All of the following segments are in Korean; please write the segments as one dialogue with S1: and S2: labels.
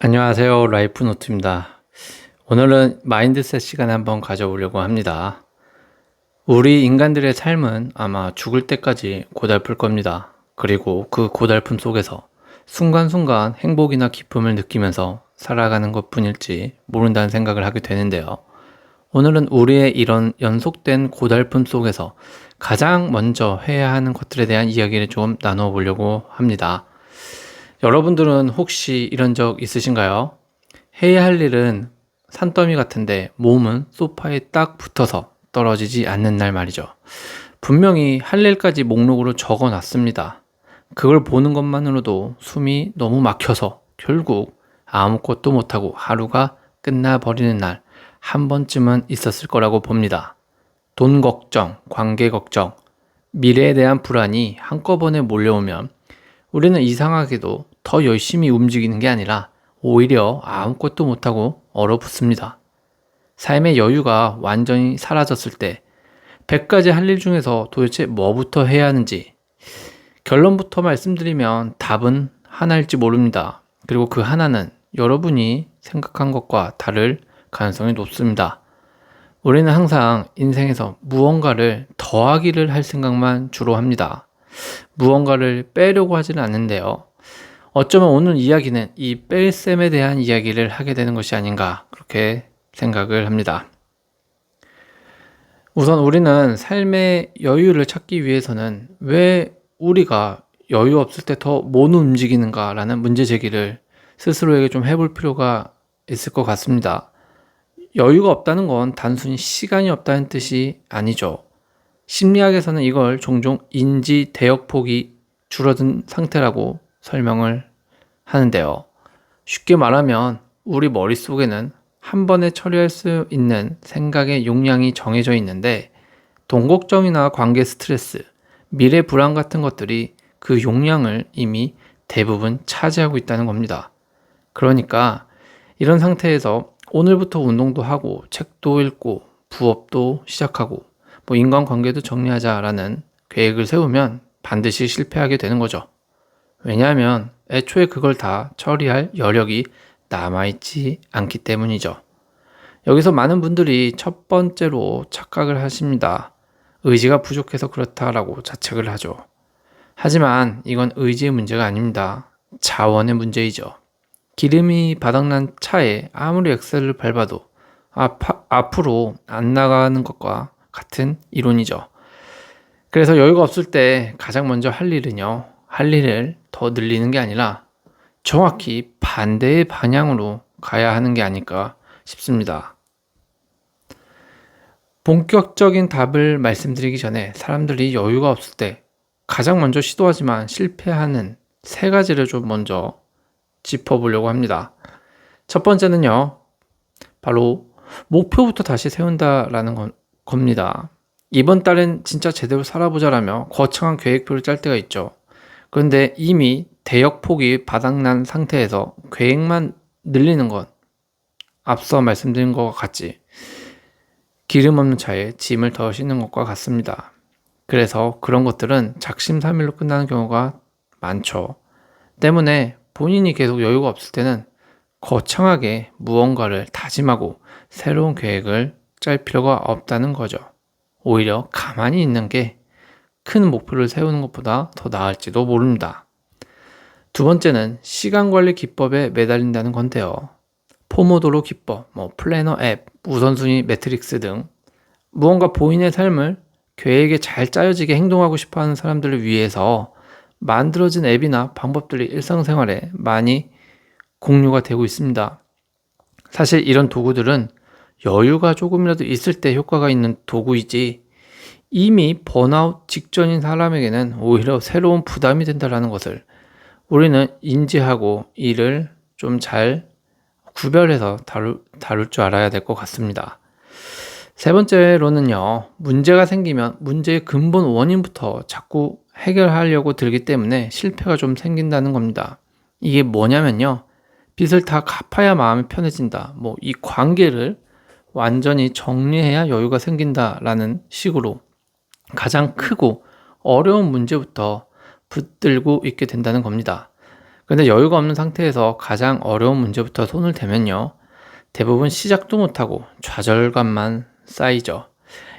S1: 안녕하세요. 라이프노트입니다. 오늘은 마인드셋 시간을 한번 가져보려고 합니다. 우리 인간들의 삶은 아마 죽을 때까지 고달플 겁니다. 그리고 그 고달픔 속에서 순간순간 행복이나 기쁨을 느끼면서 살아가는 것 뿐일지 모른다는 생각을 하게 되는데요. 오늘은 우리의 이런 연속된 고달픔 속에서 가장 먼저 해야 하는 것들에 대한 이야기를 좀 나누어 보려고 합니다. 여러분들은 혹시 이런 적 있으신가요? 해야 할 일은 산더미 같은데 몸은 소파에 딱 붙어서 떨어지지 않는 날 말이죠. 분명히 할 일까지 목록으로 적어 놨습니다. 그걸 보는 것만으로도 숨이 너무 막혀서 결국 아무것도 못하고 하루가 끝나버리는 날 한 번쯤은 있었을 거라고 봅니다. 돈 걱정, 관계 걱정, 미래에 대한 불안이 한꺼번에 몰려오면 우리는 이상하게도 더 열심히 움직이는 게 아니라 오히려 아무것도 못하고 얼어붙습니다. 삶의 여유가 완전히 사라졌을 때 100가지 할 일 중에서 도대체 뭐부터 해야 하는지 결론부터 말씀드리면 답은 하나일지 모릅니다. 그리고 그 하나는 여러분이 생각한 것과 다를 가능성이 높습니다. 우리는 항상 인생에서 무언가를 더하기를 할 생각만 주로 합니다. 무언가를 빼려고 하지는 않는데요. 어쩌면 오늘 이야기는 이 뺄셈에 대한 이야기를 하게 되는 것이 아닌가 그렇게 생각을 합니다. 우선 우리는 삶의 여유를 찾기 위해서는 왜 우리가 여유 없을 때 더 못 움직이는가 라는 문제 제기를 스스로에게 좀 해볼 필요가 있을 것 같습니다. 여유가 없다는 건 단순히 시간이 없다는 뜻이 아니죠. 심리학에서는 이걸 종종 인지 대역폭이 줄어든 상태라고 설명을 하는데요. 쉽게 말하면 우리 머릿속에는 한 번에 처리할 수 있는 생각의 용량이 정해져 있는데 돈 걱정이나 관계 스트레스, 미래 불안 같은 것들이 그 용량을 이미 대부분 차지하고 있다는 겁니다. 그러니까 이런 상태에서 오늘부터 운동도 하고 책도 읽고 부업도 시작하고 인간관계도 정리하자라는 계획을 세우면 반드시 실패하게 되는 거죠. 왜냐하면 애초에 그걸 다 처리할 여력이 남아있지 않기 때문이죠. 여기서 많은 분들이 첫 번째로 착각을 하십니다. 의지가 부족해서 그렇다라고 자책을 하죠. 하지만 이건 의지의 문제가 아닙니다. 자원의 문제이죠. 기름이 바닥난 차에 아무리 엑셀을 밟아도 앞으로 안 나가는 것과 같은 이론이죠. 그래서 여유가 없을 때 가장 먼저 할 일은요, 할 일을 더 늘리는 게 아니라 정확히 반대의 방향으로 가야 하는 게 아닐까 싶습니다. 본격적인 답을 말씀드리기 전에 사람들이 여유가 없을 때 가장 먼저 시도하지만 실패하는 세 가지를 좀 먼저 짚어보려고 합니다. 첫 번째는요, 바로 목표부터 다시 세운다라는 겁니다. 이번 달엔 진짜 제대로 살아보자라며 거창한 계획표를 짤 때가 있죠. 그런데 이미 대역폭이 바닥난 상태에서 계획만 늘리는 건 앞서 말씀드린 것과 같이 기름 없는 차에 짐을 더 싣는 것과 같습니다. 그래서 그런 것들은 작심삼일로 끝나는 경우가 많죠. 때문에 본인이 계속 여유가 없을 때는 거창하게 무언가를 다짐하고 새로운 계획을 짤 필요가 없다는 거죠. 오히려 가만히 있는 게 큰 목표를 세우는 것보다 더 나을지도 모릅니다. 두 번째는 시간 관리 기법에 매달린다는 건데요. 포모도로 기법, 플래너 앱, 우선순위 매트릭스 등 무언가 본인의 삶을 계획에 잘 짜여지게 행동하고 싶어하는 사람들을 위해서 만들어진 앱이나 방법들이 일상생활에 많이 공유가 되고 있습니다. 사실 이런 도구들은 여유가 조금이라도 있을 때 효과가 있는 도구이지 이미 번아웃 직전인 사람에게는 오히려 새로운 부담이 된다는 것을 우리는 인지하고 이를 좀 잘 구별해서 다룰 줄 알아야 될 것 같습니다. 세 번째로는요, 문제가 생기면 문제의 근본 원인부터 자꾸 해결하려고 들기 때문에 실패가 좀 생긴다는 겁니다. 이게 뭐냐면요, 빚을 다 갚아야 마음이 편해진다. 이 관계를 완전히 정리해야 여유가 생긴다라는 식으로 가장 크고 어려운 문제부터 붙들고 있게 된다는 겁니다. 근데 여유가 없는 상태에서 가장 어려운 문제부터 손을 대면요, 대부분 시작도 못하고 좌절감만 쌓이죠.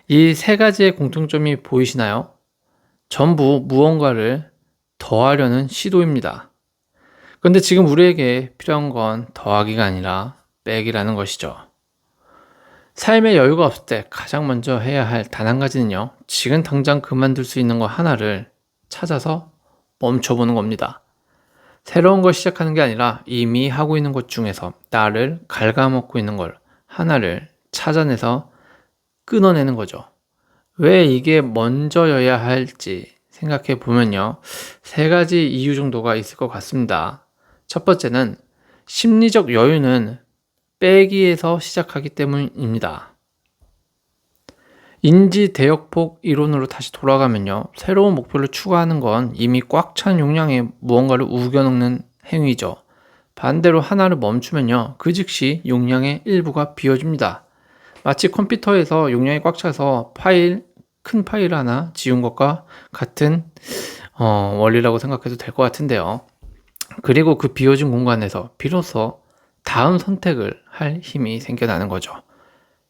S1: 이 세 가지의 공통점이 보이시나요? 전부 무언가를 더하려는 시도입니다. 근데 지금 우리에게 필요한 건 더하기가 아니라 빼기라는 것이죠. 삶에 여유가 없을 때 가장 먼저 해야 할 단 한 가지는요, 지금 당장 그만둘 수 있는 거 하나를 찾아서 멈춰보는 겁니다. 새로운 걸 시작하는 게 아니라 이미 하고 있는 것 중에서 나를 갉아먹고 있는 걸 하나를 찾아내서 끊어내는 거죠. 왜 이게 먼저여야 할지 생각해 보면요, 세 가지 이유 정도가 있을 것 같습니다. 첫 번째는 심리적 여유는 빼기에서 시작하기 때문입니다. 인지 대역폭 이론으로 다시 돌아가면요, 새로운 목표를 추구하는 건 이미 꽉 찬 용량의 무언가를 우겨넣는 행위죠. 반대로 하나를 멈추면요, 그 즉시 용량의 일부가 비워집니다. 마치 컴퓨터에서 용량이 꽉 차서 큰 파일 하나 지운 것과 같은 원리라고 생각해도 될 것 같은데요. 그리고 그 비워진 공간에서 비로소 다음 선택을 할 힘이 생겨나는 거죠.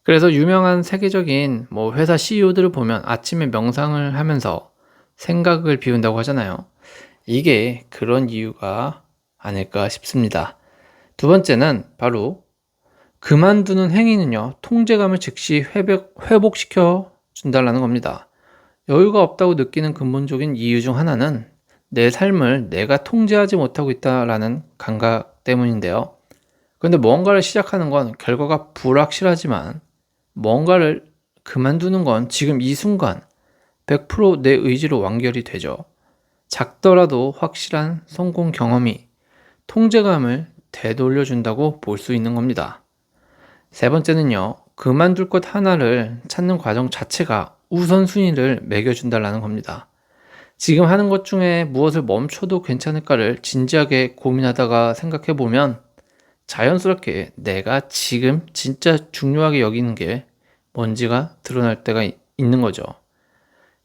S1: 그래서 유명한 세계적인 회사 CEO들을 보면 아침에 명상을 하면서 생각을 비운다고 하잖아요. 이게 그런 이유가 아닐까 싶습니다. 두 번째는 바로 그만두는 행위는요, 통제감을 즉시 회복시켜 준다는 겁니다. 여유가 없다고 느끼는 근본적인 이유 중 하나는 내 삶을 내가 통제하지 못하고 있다라는 감각 때문인데요. 그런데 뭔가를 시작하는 건 결과가 불확실하지만 뭔가를 그만두는 건 지금 이 순간 100%내 의지로 완결이 되죠. 작더라도 확실한 성공 경험이 통제감을 되돌려준다고 볼 수 있는 겁니다. 세 번째는요, 그만둘 것 하나를 찾는 과정 자체가 우선순위를 매겨준다는 겁니다. 지금 하는 것 중에 무엇을 멈춰도 괜찮을까를 진지하게 고민하다가 생각해보면 자연스럽게 내가 지금 진짜 중요하게 여기는 게 뭔지가 드러날 때가 있는 거죠.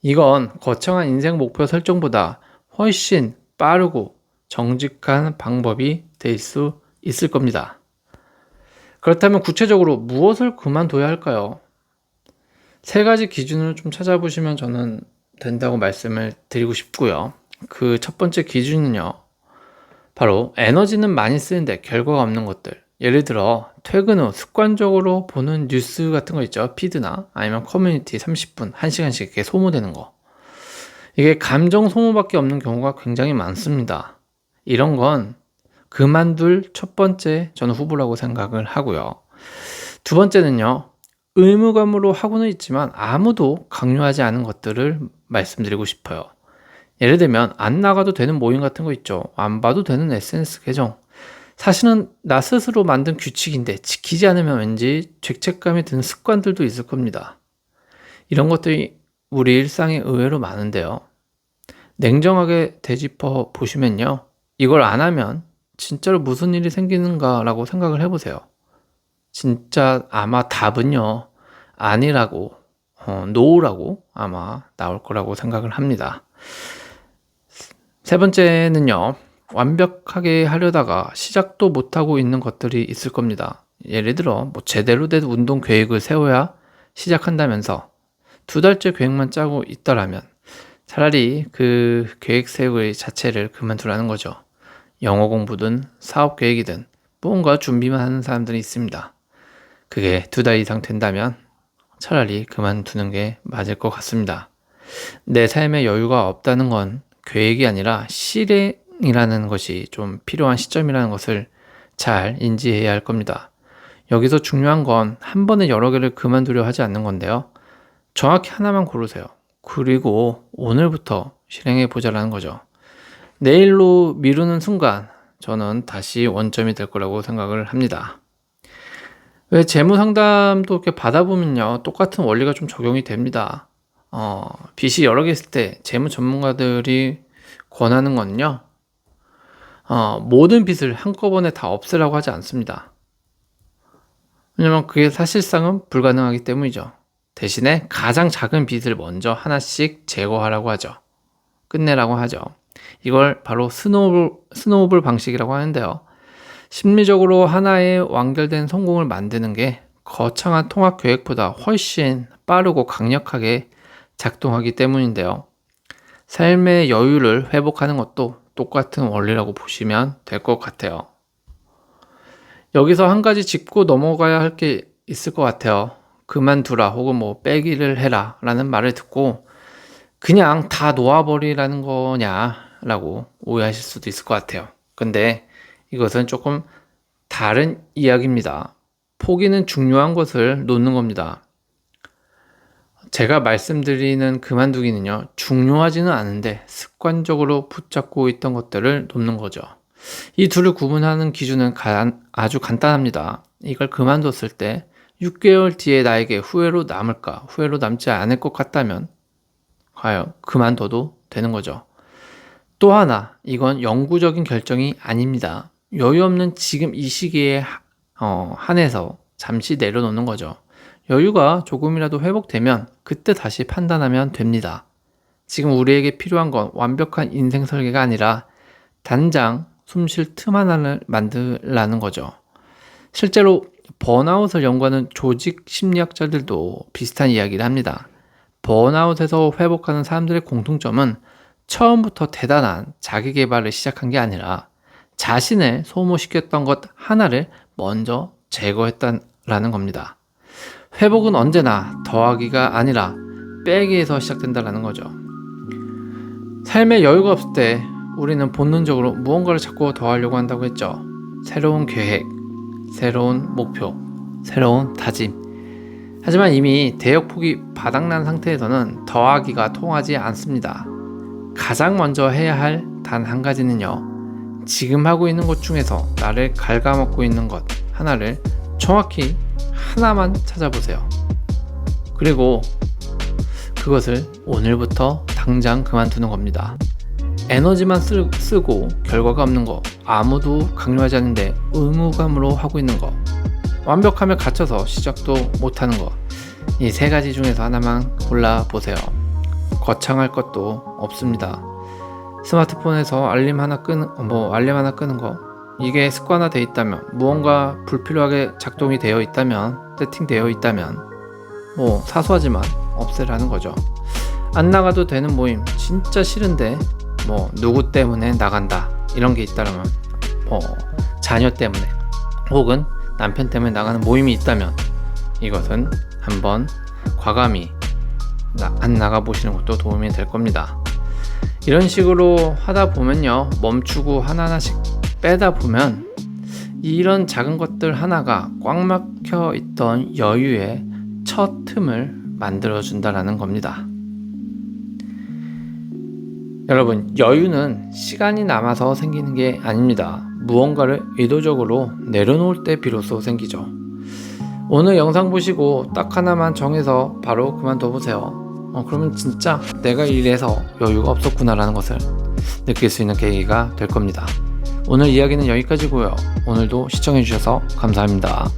S1: 이건 거창한 인생 목표 설정보다 훨씬 빠르고 정직한 방법이 될 수 있을 겁니다. 그렇다면 구체적으로 무엇을 그만둬야 할까요? 세 가지 기준을 좀 찾아보시면 저는 된다고 말씀을 드리고 싶고요. 그 첫 번째 기준은요, 바로 에너지는 많이 쓰는데 결과가 없는 것들. 예를 들어 퇴근 후 습관적으로 보는 뉴스 같은 거 있죠. 피드나 아니면 커뮤니티 30분, 1시간씩 이렇게 소모되는 거. 이게 감정 소모밖에 없는 경우가 굉장히 많습니다. 이런 건 그만둘 첫 번째 저는 후보라고 생각을 하고요. 두 번째는요, 의무감으로 하고는 있지만 아무도 강요하지 않은 것들을 말씀드리고 싶어요. 예를 들면 안 나가도 되는 모임 같은 거 있죠. 안 봐도 되는 SNS 계정. 사실은 나 스스로 만든 규칙인데 지키지 않으면 왠지 죄책감이 드는 습관들도 있을 겁니다. 이런 것들이 우리 일상에 의외로 많은데요. 냉정하게 되짚어 보시면요, 이걸 안 하면 진짜로 무슨 일이 생기는가라고 생각을 해보세요. 진짜 아마 답은요, 아니라고, 노라고 아마 나올 거라고 생각을 합니다. 세 번째는요, 완벽하게 하려다가 시작도 못하고 있는 것들이 있을 겁니다. 예를 들어 제대로 된 운동 계획을 세워야 시작한다면서 2달째 계획만 짜고 있더라면 차라리 그 계획 세우기 자체를 그만두라는 거죠. 영어 공부든 사업 계획이든 뭔가 준비만 하는 사람들이 있습니다. 그게 2달 이상 된다면 차라리 그만두는 게 맞을 것 같습니다. 내 삶에 여유가 없다는 건 계획이 아니라 실행이라는 것이 좀 필요한 시점이라는 것을 잘 인지해야 할 겁니다. 여기서 중요한 건 한 번에 여러 개를 그만두려 하지 않는 건데요. 정확히 하나만 고르세요. 그리고 오늘부터 실행해 보자라는 거죠. 내일로 미루는 순간 저는 다시 원점이 될 거라고 생각을 합니다. 왜 재무 상담도 이렇게 받아보면요, 똑같은 원리가 좀 적용이 됩니다. 빚이 여러 개 있을 때 재무 전문가들이 권하는 건요, 모든 빚을 한꺼번에 다 없애라고 하지 않습니다. 왜냐면 그게 사실상은 불가능하기 때문이죠. 대신에 가장 작은 빚을 먼저 하나씩 제거하라고 하죠. 끝내라고 하죠. 이걸 바로 스노우볼 방식이라고 하는데요. 심리적으로 하나의 완결된 성공을 만드는 게 거창한 통합 계획보다 훨씬 빠르고 강력하게 작동하기 때문인데요. 삶의 여유를 회복하는 것도 똑같은 원리라고 보시면 될 것 같아요. 여기서 한 가지 짚고 넘어가야 할 게 있을 것 같아요. 그만두라 혹은 뭐 빼기를 해라 라는 말을 듣고 그냥 다 놓아버리라는 거냐 라고 오해하실 수도 있을 것 같아요. 근데 이것은 조금 다른 이야기입니다. 포기는 중요한 것을 놓는 겁니다. 제가 말씀드리는 그만두기는요, 중요하지는 않은데 습관적으로 붙잡고 있던 것들을 놓는 거죠. 이 둘을 구분하는 기준은 아주 간단합니다. 이걸 그만뒀을 때 6개월 뒤에 나에게 후회로 남을까, 후회로 남지 않을 것 같다면 과연 그만둬도 되는 거죠. 또 하나, 이건 영구적인 결정이 아닙니다. 여유 없는 지금 이 시기에 한해서 잠시 내려놓는 거죠. 여유가 조금이라도 회복되면 그때 다시 판단하면 됩니다. 지금 우리에게 필요한 건 완벽한 인생 설계가 아니라 단장 숨 쉴 틈 하나를 만들라는 거죠. 실제로 번아웃을 연구하는 조직 심리학자들도 비슷한 이야기를 합니다. 번아웃에서 회복하는 사람들의 공통점은 처음부터 대단한 자기 개발을 시작한 게 아니라 자신을 소모시켰던 것 하나를 먼저 제거했다라는 겁니다. 회복은 언제나 더하기가 아니라 빼기에서 시작된다는 거죠. 삶에 여유가 없을 때 우리는 본능적으로 무언가를 자꾸 더하려고 한다고 했죠. 새로운 계획, 새로운 목표, 새로운 다짐. 하지만 이미 대역폭이 바닥난 상태에서는 더하기가 통하지 않습니다. 가장 먼저 해야 할 단 한 가지는요, 지금 하고 있는 것 중에서 나를 갉아먹고 있는 것 하나를 정확히 하나만 찾아보세요. 그리고 그것을 오늘부터 당장 그만두는 겁니다. 에너지만 쓰고 결과가 없는 거, 아무도 강요하지 않는데 의무감으로 하고 있는 거, 완벽함에 갇혀서 시작도 못하는 거, 이 세 가지 중에서 하나만 골라보세요. 거창할 것도 없습니다. 스마트폰에서 알림 하나 끄는 거, 이게 습관화되어 있다면, 무언가 불필요하게 작동이 되어 있다면, 세팅되어 있다면 사소하지만 없애라는 거죠. 안 나가도 되는 모임, 진짜 싫은데 누구 때문에 나간다 이런 게 있다면, 자녀 때문에 혹은 남편 때문에 나가는 모임이 있다면 이것은 한번 과감히 안 나가 보시는 것도 도움이 될 겁니다. 이런 식으로 하다 보면요, 멈추고 하나하나씩 빼다 보면 이런 작은 것들 하나가 꽉 막혀 있던 여유의 첫 틈을 만들어 준다라는 겁니다. 여러분, 여유는 시간이 남아서 생기는 게 아닙니다. 무언가를 의도적으로 내려놓을 때 비로소 생기죠. 오늘 영상 보시고 딱 하나만 정해서 바로 그만둬 보세요. 그러면 진짜 내가 이래서 여유가 없었구나라는 것을 느낄 수 있는 계기가 될 겁니다. 오늘 이야기는 여기까지고요. 오늘도 시청해 주셔서 감사합니다.